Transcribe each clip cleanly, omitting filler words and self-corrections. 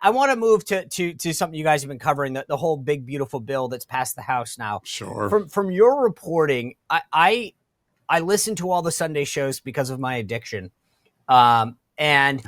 I want to move to something you guys have been covering, the whole big, beautiful bill that's passed the House now. Sure. From your reporting, I listen to all the Sunday shows because of my addiction. And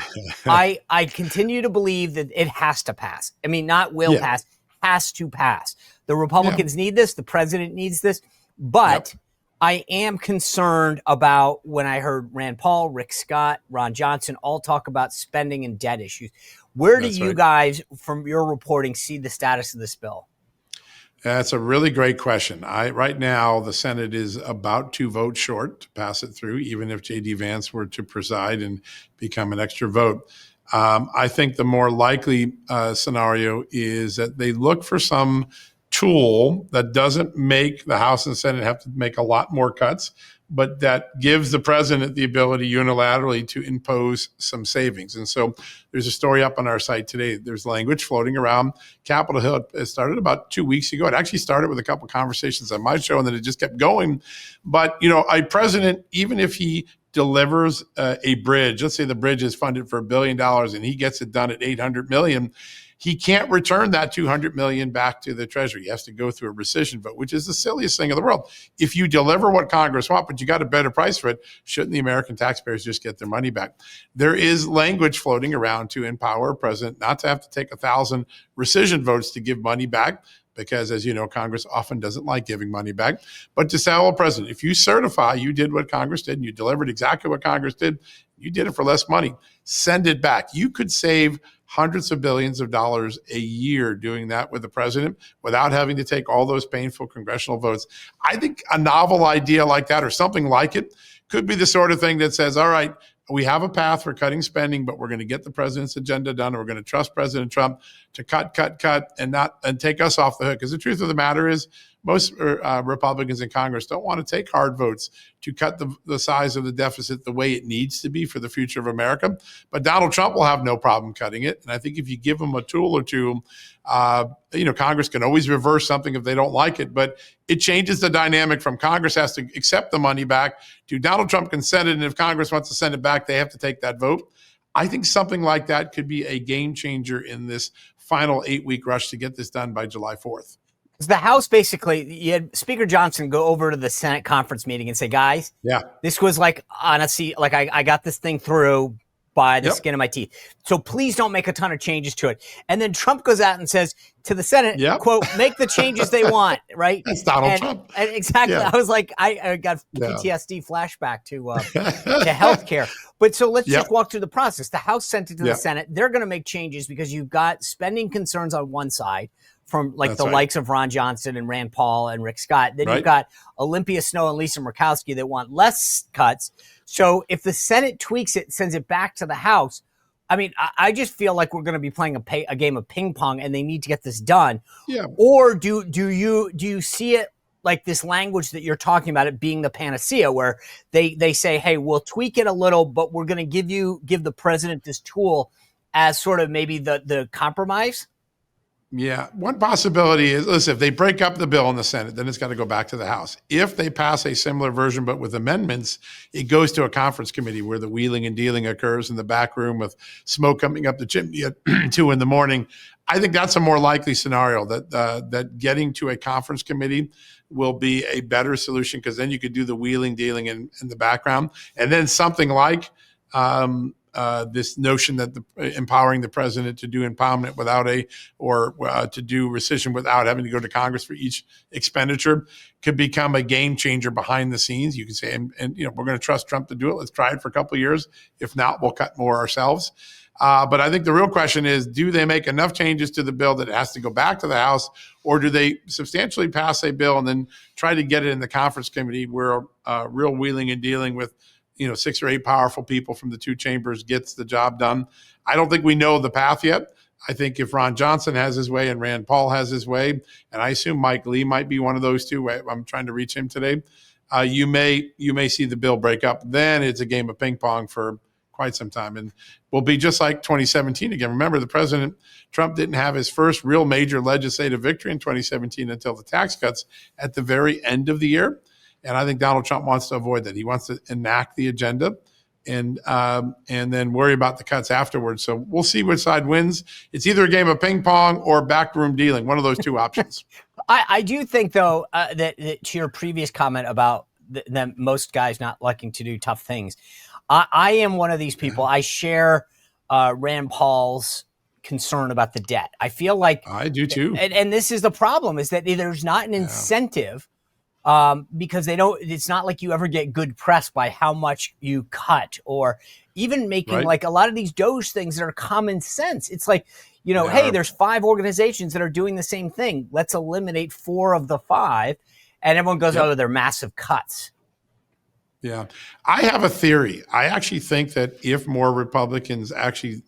I continue to believe that it has to pass. I mean, not will pass, has to pass. The Republicans need this. The president needs this. But I am concerned about when I heard Rand Paul, Rick Scott, Ron Johnson all talk about spending and debt issues. Where do you guys, from your reporting, see the status of this bill? That's a really great question. Right now, the Senate is about 2 votes short to pass it through, even if J.D. Vance were to preside and become an extra vote. I think the more likely scenario is that they look for some tool that doesn't make the House and Senate have to make a lot more cuts, but that gives the president the ability unilaterally to impose some savings. And so there's a story up on our site today. There's language floating around Capitol Hill. It started about 2 weeks ago. It actually started with a couple of conversations on my show, and then it just kept going. But, a president, even if he delivers a bridge, let's say the bridge is funded for $1 billion and he gets it done at $800 million, he can't return that $200 million back to the Treasury. He has to go through a rescission vote, which is the silliest thing in the world. If you deliver what Congress wants, but you got a better price for it, shouldn't the American taxpayers just get their money back? There is language floating around to empower a president not to have to take 1,000 rescission votes to give money back, because, as you know, Congress often doesn't like giving money back. But to say, well, President, if you certify you did what Congress did and you delivered exactly what Congress did, you did it for less money, send it back. You could save hundreds of billions of dollars a year doing that with the president without having to take all those painful congressional votes. I think a novel idea like that or something like it could be the sort of thing that says, all right, we have a path for cutting spending, but we're going to get the president's agenda done. And we're going to trust President Trump to cut, and take us off the hook. Because the truth of the matter is, most Republicans in Congress don't want to take hard votes to cut the size of the deficit the way it needs to be for the future of America. But Donald Trump will have no problem cutting it. And I think if you give him a tool or two, Congress can always reverse something if they don't like it. But it changes the dynamic from Congress has to accept the money back to Donald Trump can send it. And if Congress wants to send it back, they have to take that vote. I think something like that could be a game changer in this final 8-week rush to get this done by July 4th. The House basically, you had Speaker Johnson go over to the Senate conference meeting and say, guys, this was like, honestly, like I got this thing through by the skin of my teeth. So please don't make a ton of changes to it. And then Trump goes out and says to the Senate, quote, make the changes they want, right? That's Donald Trump. And exactly. Yeah. I was like, I got PTSD flashback to healthcare. But so let's just walk through the process. The House sent it to the Senate. They're going to make changes because you've got spending concerns on one side from likes of Ron Johnson and Rand Paul and Rick Scott. Then you've got Olympia Snowe and Lisa Murkowski that want less cuts. So if the Senate tweaks it, sends it back to the House, I mean, I just feel like we're going to be playing a game of ping pong, and they need to get this done. Yeah. Or do you see it like this language that you're talking about, it being the panacea, where they say, hey, we'll tweak it a little, but we're going to give the president this tool as sort of maybe the compromise? Yeah. One possibility is, listen, if they break up the bill in the Senate, then it's got to go back to the House. If they pass a similar version, but with amendments, it goes to a conference committee where the wheeling and dealing occurs in the back room with smoke coming up the chimney at 2 a.m. I think that's a more likely scenario, that getting to a conference committee will be a better solution, because then you could do the wheeling, dealing in the background. And then something like this notion that empowering the president to do empowerment to do rescission without having to go to Congress for each expenditure could become a game changer behind the scenes. You can say, and we're going to trust Trump to do it. Let's try it for a couple of years. If not, we'll cut more ourselves. But I think the real question is, do they make enough changes to the bill that it has to go back to the House, or do they substantially pass a bill and then try to get it in the conference committee where real wheeling and dealing with 6 or 8 powerful people from the 2 chambers gets the job done? I don't think we know the path yet. I think if Ron Johnson has his way and Rand Paul has his way, and I assume Mike Lee might be one of those 2, I'm trying to reach him today, you may see the bill break up. Then it's a game of ping pong for quite some time, and will be just like 2017 again. Remember, the President Trump didn't have his first real major legislative victory in 2017 until the tax cuts at the very end of the year. And I think Donald Trump wants to avoid that. He wants to enact the agenda and then worry about the cuts afterwards. So we'll see which side wins. It's either a game of ping pong or backroom dealing, one of those two options. I do think, though, that to your previous comment about them, most guys not liking to do tough things, I am one of these people. I share Rand Paul's concern about the debt. I feel like I do too. And this is the problem, is that there's not an incentive because it's not like you ever get good press by how much you cut, or even making like a lot of these Doge things that are common sense. It's like, hey, there's 5 organizations that are doing the same thing. Let's eliminate 4 of the 5. And everyone goes, oh, they're massive cuts. Yeah. I have a theory. I actually think that if more Republicans actually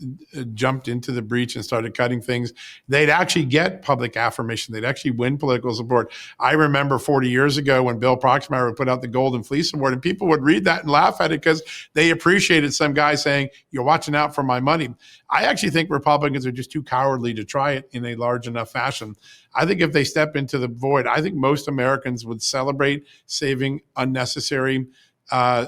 jumped into the breach and started cutting things, they'd actually get public affirmation. They'd actually win political support. I remember 40 years ago when Bill Proxmire would put out the Golden Fleece Award, and people would read that and laugh at it because they appreciated some guy saying, you're watching out for my money. I actually think Republicans are just too cowardly to try it in a large enough fashion. I think if they step into the void, I think most Americans would celebrate saving unnecessary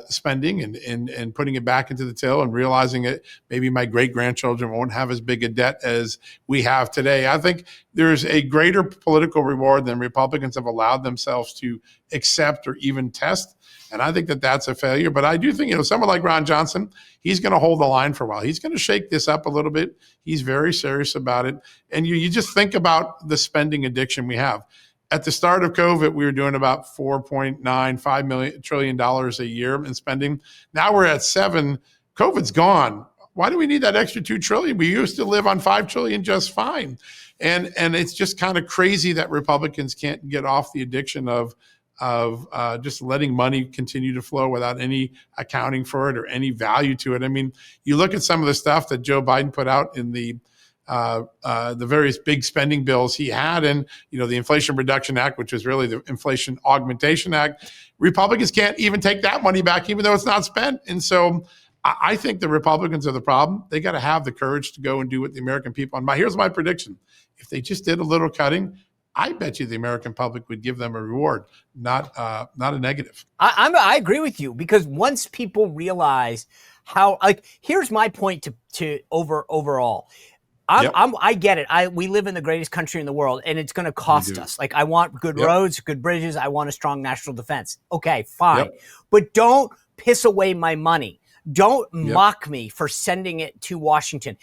spending and putting it back into the till and realizing it. Maybe my great-grandchildren won't have as big a debt as we have today. I think there's a greater political reward than Republicans have allowed themselves to accept or even test. And I think that that's a failure. But I do think, someone like Ron Johnson, he's going to hold the line for a while. He's going to shake this up a little bit. He's very serious about it. And you just think about the spending addiction we have. At the start of COVID, we were doing about $4.95 trillion a year in spending. Now we're at 7. COVID's gone. Why do we need that extra $2 trillion? We used to live on $5 trillion just fine. And it's just kind of crazy that Republicans can't get off the addiction of just letting money continue to flow without any accounting for it or any value to it. I mean, you look at some of the stuff that Joe Biden put out in the various big spending bills he had, and the Inflation Reduction Act, which is really the Inflation Augmentation Act. Republicans can't even take that money back, even though it's not spent. And so I think the Republicans are the problem. They got to have the courage to go and do what the American people. And here's my prediction: if they just did a little cutting, I bet you the American public would give them a reward, not a negative. I agree with you, because once people realize how, here's my point to overall. I get it. We live in the greatest country in the world, and it's going to cost us. I want good roads, good bridges. I want a strong national defense. Okay, fine. But don't piss away my money. Don't mock me for sending it to Washington.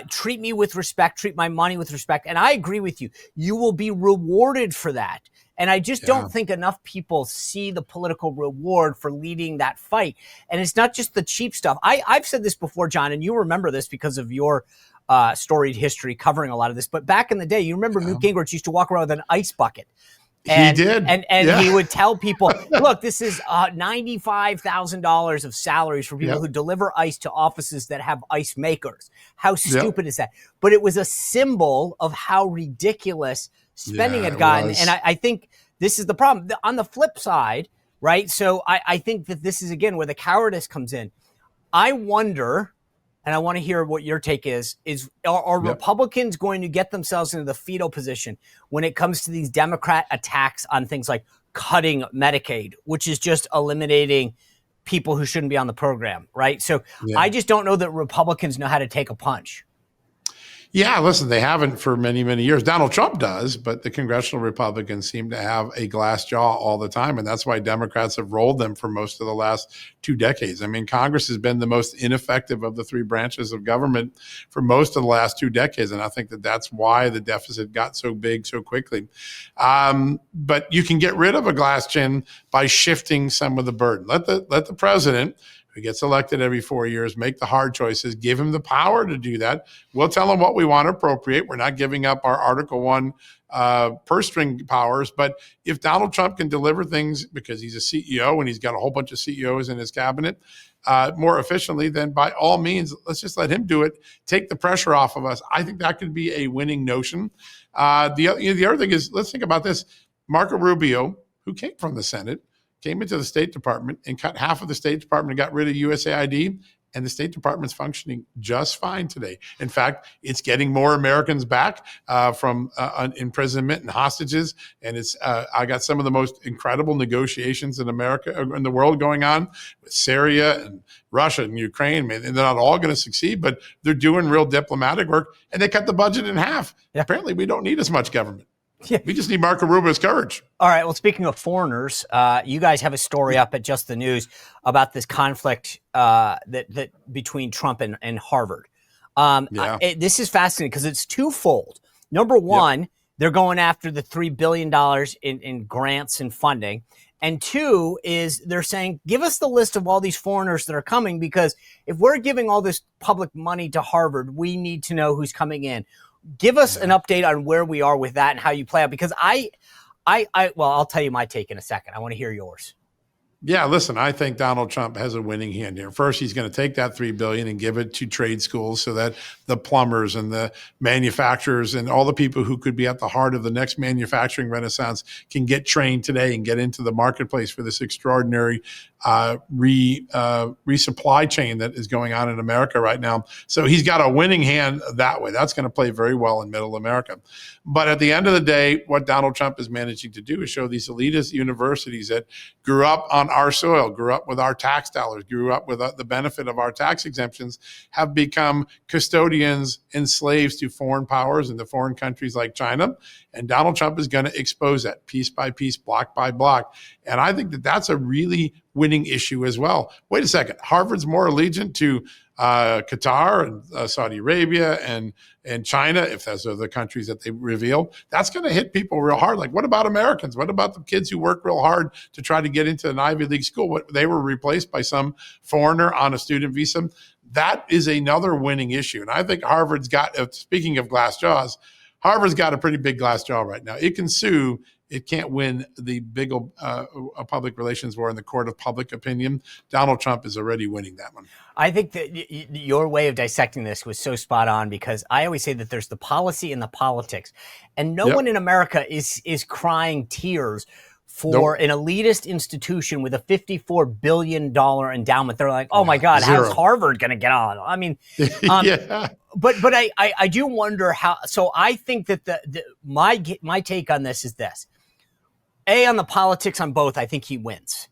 Treat me with respect. Treat my money with respect. And I agree with you. You will be rewarded for that. And I just don't think enough people see the political reward for leading that fight. And it's not just the cheap stuff. I've said this before, John, and you remember this because of your storied history covering a lot of this. But back in the day, you remember Newt Gingrich used to walk around with an ice bucket. And, he did. And he would tell people, look, this is $95,000 of salaries for people who deliver ice to offices that have ice makers. How stupid is that? But it was a symbol of how ridiculous spending had gotten. And I think this is the problem. On the flip side, right? So I think that this is, again, where the cowardice comes in. I wonder, and I want to hear what your take is are Republicans going to get themselves into the fetal position when it comes to these Democrat attacks on things like cutting Medicaid, which is just eliminating people who shouldn't be on the program, right? So I just don't know that Republicans know how to take a punch. Yeah, listen, they haven't for many, many years. Donald Trump does, but the congressional Republicans seem to have a glass jaw all the time. And that's why Democrats have rolled them for most of the last 2 decades. I mean, Congress has been the most ineffective of the 3 branches of government for most of the last 2 decades. And I think that that's why the deficit got so big so quickly. But you can get rid of a glass chin by shifting some of the burden. Let the president, who gets elected every 4 years, make the hard choices, give him the power to do that. We'll tell him what we want to appropriate. We're not giving up our Article 1 purse string powers. But if Donald Trump can deliver things because he's a CEO and he's got a whole bunch of CEOs in his cabinet more efficiently, then by all means, let's just let him do it. Take the pressure off of us. I think that could be a winning notion. The other thing is, let's think about this. Marco Rubio, who came from the Senate, came into the State Department and cut half of the State Department and got rid of USAID and the State Department's functioning just fine today. In fact, it's getting more Americans back from imprisonment and hostages. And I got some of the most incredible negotiations in America, in the world, going on with Syria and Russia and Ukraine. They're not all going to succeed, but they're doing real diplomatic work, and they cut the budget in half. Yeah. Apparently, we don't need as much government. Yeah. We just need Marco Rubio's courage. All right. Well, speaking of foreigners, you guys have a story up at Just the News about this conflict that between Trump and Harvard. This is fascinating because it's twofold. Number one, they're going after the $3 billion in grants and funding. And two is they're saying, give us the list of all these foreigners that are coming, because if we're giving all this public money to Harvard, we need to know who's coming in. Give us an update on where we are with that and how you play out, because I'll tell you my take in a second. I want to hear yours. Yeah, listen, I think Donald Trump has a winning hand here. First, he's going to take that $3 billion and give it to trade schools so that the plumbers and the manufacturers and all the people who could be at the heart of the next manufacturing renaissance can get trained today and get into the marketplace for this extraordinary resupply chain that is going on in America right now. So he's got a winning hand that way. That's going to play very well in middle America. But at the end of the day, what Donald Trump is managing to do is show these elitist universities that grew up on our soil, grew up with our tax dollars, grew up with the benefit of our tax exemptions, have become custodians and slaves to foreign powers and to foreign countries like China. And Donald Trump is going to expose that piece by piece, block by block. And I think that that's a really winning issue as well. Wait a second. Harvard's more allegiant to Qatar and Saudi Arabia and China, if those are the countries that they reveal. That's going to hit people real hard. Like, what about Americans? What about the kids who work real hard to try to get into an Ivy League school? They were replaced by some foreigner on a student visa. That is another winning issue. And I think Harvard's got, speaking of glass jaws, Harvard's got a pretty big glass jaw right now. It can sue. It can't win the big public relations war in the court of public opinion. Donald Trump is already winning that one. I think that your way of dissecting this was so spot on, because I always say that there's the policy and the politics, and no one in America is crying tears for an elitist institution with a $54 billion endowment. They're like, oh my God, how's Harvard going to get on? I mean, but I do wonder how. So I think that my take on this is this. On the politics on both, I think he wins.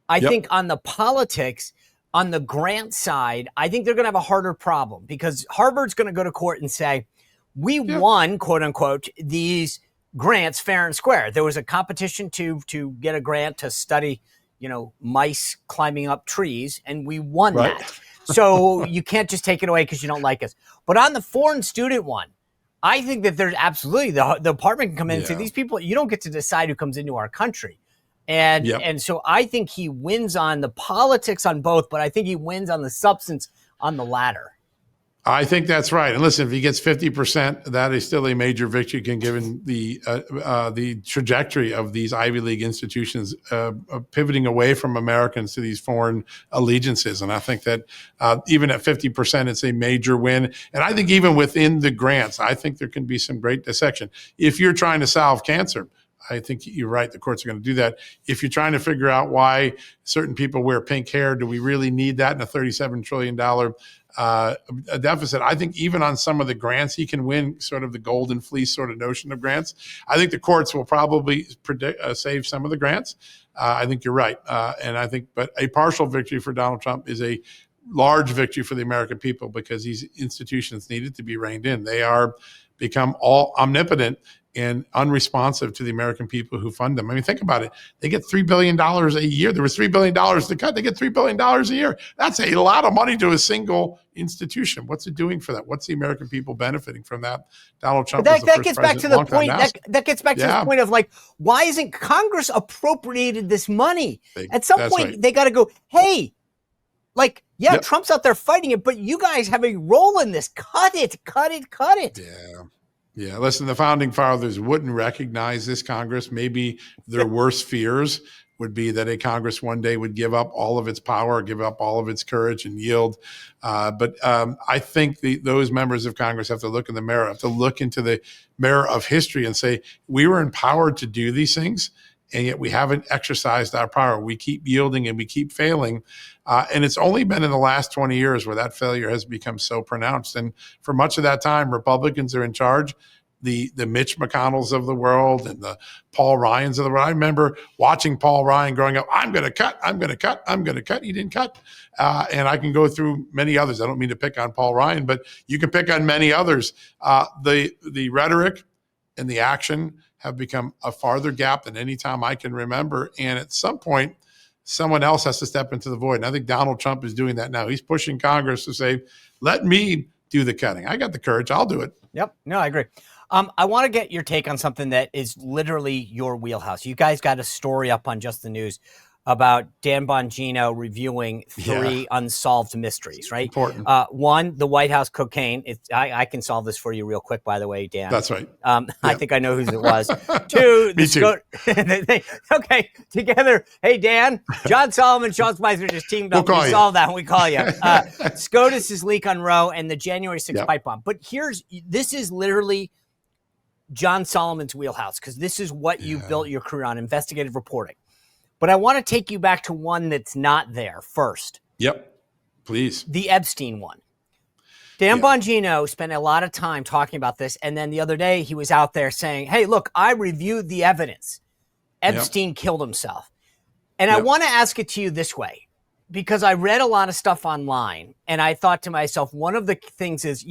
I think on the politics, on the grant side, I think they're going to have a harder problem, because Harvard's going to go to court and say, we won, quote unquote, these grants fair and square. There was a competition to get a grant to study, mice climbing up trees, and we won that. So you can't just take it away because you don't like us. But on the foreign student one, I think that there's absolutely the department can come in and say, these people, you don't get to decide who comes into our country. And so I think he wins on the politics on both, but I think he wins on the substance on the latter. I think that's right. And listen, if he gets 50%, that is still a major victory, given the trajectory of these Ivy League institutions pivoting away from Americans to these foreign allegiances. And I think that even at 50%, it's a major win. And I think even within the grants, I think there can be some great dissection. If you're trying to solve cancer, I think you're right. The courts are going to do that. If you're trying to figure out why certain people wear pink hair, do we really need that in a $37 trillion a deficit? I think even on some of the grants, he can win sort of the golden fleece sort of notion of grants. I think the courts will probably save some of the grants. I think you're right. And I think, but a partial victory for Donald Trump is a large victory for the American people, because these institutions needed to be reined in. They are become all omnipotent and unresponsive to the American people who fund them. I mean, think about it. They get $3 billion a year. There was $3 billion to cut. They get $3 billion a year. That's a lot of money to a single institution. What's it doing for that? What's the American people benefiting from that? Donald Trump that gets back to the point. That gets back to the point of, like, why isn't Congress appropriated this money? At some point, they got to go, hey, like, Trump's out there fighting it, but you guys have a role in this. Cut it. Yeah, listen, the founding fathers wouldn't recognize this Congress. Maybe their worst fears would be that a Congress one day would give up all of its power, give up all of its courage and yield. But I think those members of Congress have to look in the mirror, have to look into the mirror of history and say, we were empowered to do these things. and yet we haven't exercised our power. We keep yielding and we keep failing. And it's only been in the last 20 years where that failure has become so pronounced. And for much of that time, Republicans are in charge. The Mitch McConnells of the world and the Paul Ryans of the world. I remember watching Paul Ryan growing up. I'm going to cut. He didn't cut. And I can go through many others. I don't mean to pick on Paul Ryan, but you can pick on many others. The rhetoric and the action have become a farther gap than any time I can remember. And at some point, someone else has to step into the void. And I think Donald Trump is doing that now. He's pushing Congress to say, let me do the cutting. I got the courage. I'll do it. Yep. No, I agree. I want to get your take on something that is literally your wheelhouse. You guys got a story up on Just the News about Dan Bongino reviewing three unsolved mysteries, right? Important. One, the White House cocaine. I can solve this for you real quick, by the way, Dan. That's right. I think I know whose it was. Two, Me too. Okay, together. Hey, Dan, John Solomon, Sean Spicer just teamed up. We solved that, and we call you. SCOTUS's leak on Roe and the January 6th pipe bomb. But this is literally John Solomon's wheelhouse, because this is what you built your career on, investigative reporting. But I want to take you back to one that's not there first. Yep, please. The Epstein one. Dan Bongino spent a lot of time talking about this, and then the other day he was out there saying, hey, look, I reviewed the evidence. Epstein killed himself. And I want to ask it to you this way, because I read a lot of stuff online, and I thought to myself, one of the things is,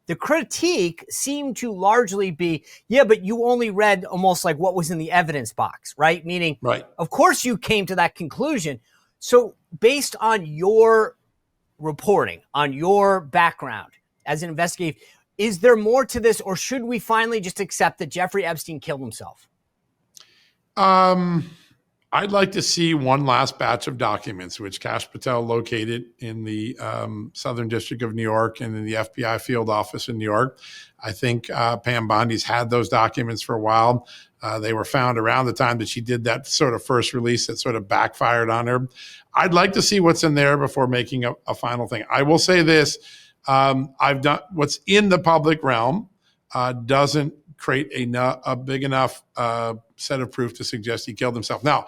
the critique seemed to largely be, but you only read almost like what was in the evidence box, right? Meaning, of course you came to that conclusion. So based on your reporting, on your background as an investigator, is there more to this, or should we finally just accept that Jeffrey Epstein killed himself? I'd like to see one last batch of documents, which Kash Patel located in the Southern District of New York and in the FBI field office in New York. I think Pam Bondi's had those documents for a while. They were found around the time that she did that sort of first release that sort of backfired on her. I'd like to see what's in there before making a final thing. I will say this. I've done what's in the public realm doesn't create a big enough set of proof to suggest he killed himself. Now,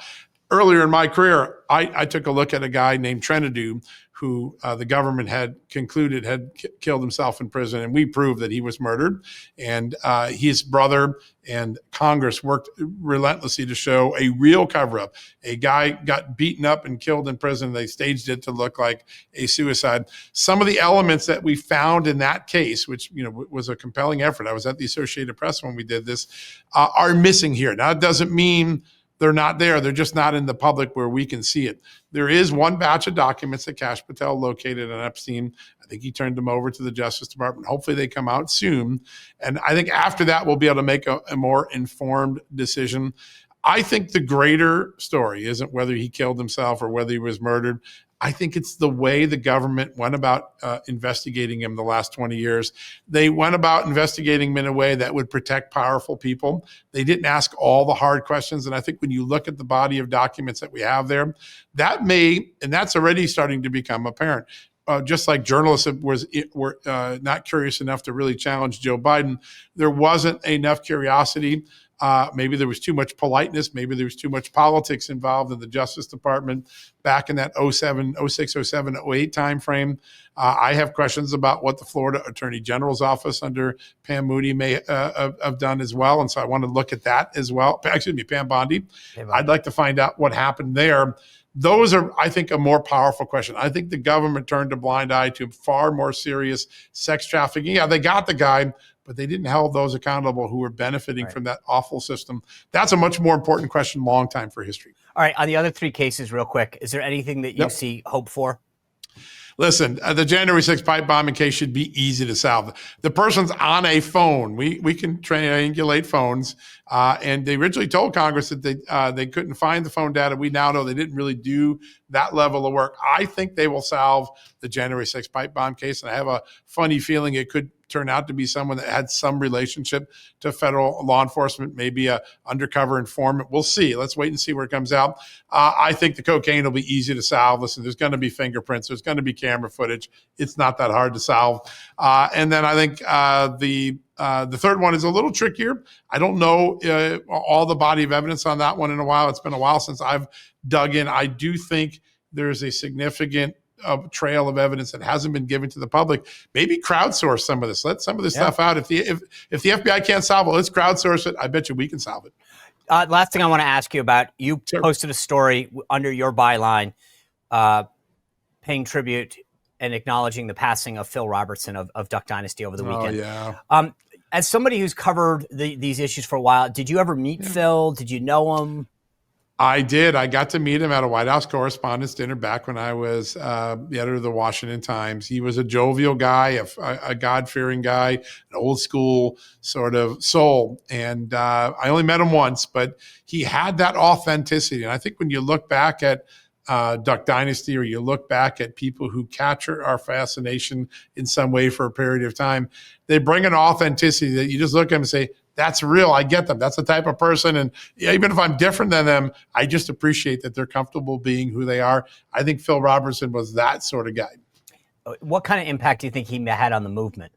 earlier in my career, I took a look at a guy named Trenadu, who the government had concluded had killed himself in prison, and we proved that he was murdered. And his brother and Congress worked relentlessly to show a real cover-up. A guy got beaten up and killed in prison. They staged it to look like a suicide. Some of the elements that we found in that case, which was a compelling effort, I was at the Associated Press when we did this, are missing here. Now, it doesn't mean they're not there. They're just not in the public where we can see it. There is one batch of documents that Kash Patel located on Epstein. I think he turned them over to the Justice Department. Hopefully they come out soon. And I think after that, we'll be able to make a more informed decision. I think the greater story isn't whether he killed himself or whether he was murdered. I think it's the way the government went about investigating him the last 20 years. They went about investigating him in a way that would protect powerful people. They didn't ask all the hard questions. And I think when you look at the body of documents that we have there, that's already starting to become apparent. Just like journalists were not curious enough to really challenge Joe Biden, there wasn't enough curiosity. Maybe there was too much politeness. Maybe there was too much politics involved in the Justice Department back in that 06, 07, 08 timeframe. I have questions about what the Florida Attorney General's office under Pam Moody may have done as well. And so I want to look at that as well. Pam Bondi. I'd like to find out what happened there. Those are, I think, a more powerful question. I think the government turned a blind eye to far more serious sex trafficking. Yeah, they got the guy, but they didn't hold those accountable who were benefiting from that awful system. That's a much more important question, long time for history. All right, on the other three cases, real quick, is there anything that you see hope for? Listen, the January 6th pipe bombing case should be easy to solve. The person's on a phone. We can triangulate phones. And they originally told Congress that they couldn't find the phone data. We now know they didn't really do that level of work. I think they will solve the January 6th pipe bomb case. And I have a funny feeling it could turn out to be someone that had some relationship to federal law enforcement, maybe a undercover informant. We'll see. Let's wait and see where it comes out. I think the cocaine will be easy to solve. Listen, there's going to be fingerprints. There's going to be camera footage. It's not that hard to solve. And then I think the third one is a little trickier. I don't know all the body of evidence on that one in a while. It's been a while since I've dug in. I do think there's a significant trail of evidence that hasn't been given to the public. Maybe crowdsource some of this. Let some of this stuff out. If the FBI can't solve it, let's crowdsource it. I bet you we can solve it. Last thing I want to ask you about, you posted a story under your byline paying tribute and acknowledging the passing of Phil Robertson of Duck Dynasty over the weekend. As somebody who's covered these issues for a while, did you ever meet Phil? Did you know him? I did. I got to meet him at a White House Correspondents' Dinner back when I was the editor of the Washington Times. He was a jovial guy, a God-fearing guy, an old school sort of soul. And I only met him once, but he had that authenticity. And I think when you look back at Duck Dynasty, or you look back at people who capture our fascination in some way for a period of time, they bring an authenticity that you just look at them and say, that's real. I get them. That's the type of person. And even if I'm different than them, I just appreciate that they're comfortable being who they are. I think Phil Robertson was that sort of guy. What kind of impact do you think he had on the movement?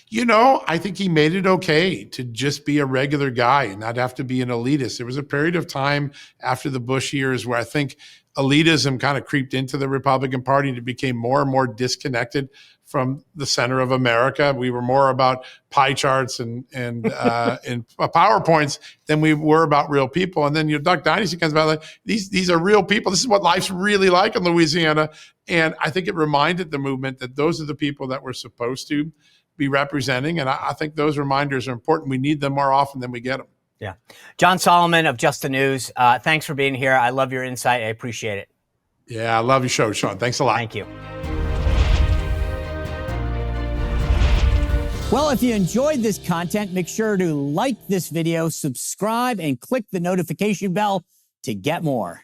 You know, I think he made it okay to just be a regular guy and not have to be an elitist. There was a period of time after the Bush years where I think elitism kind of creeped into the Republican Party, and it became more and more disconnected from the center of America. We were more about pie charts and PowerPoints than we were about real people. And then your Duck Dynasty comes about like, these are real people. This is what life's really like in Louisiana. And I think it reminded the movement that those are the people that we're supposed to be representing. And I think those reminders are important. We need them more often than we get them. Yeah. John Solomon of Just the News, thanks for being here. I love your insight. I appreciate it. Yeah, I love your show, Sean. Thanks a lot. Thank you. Well, if you enjoyed this content, make sure to like this video, subscribe, and click the notification bell to get more.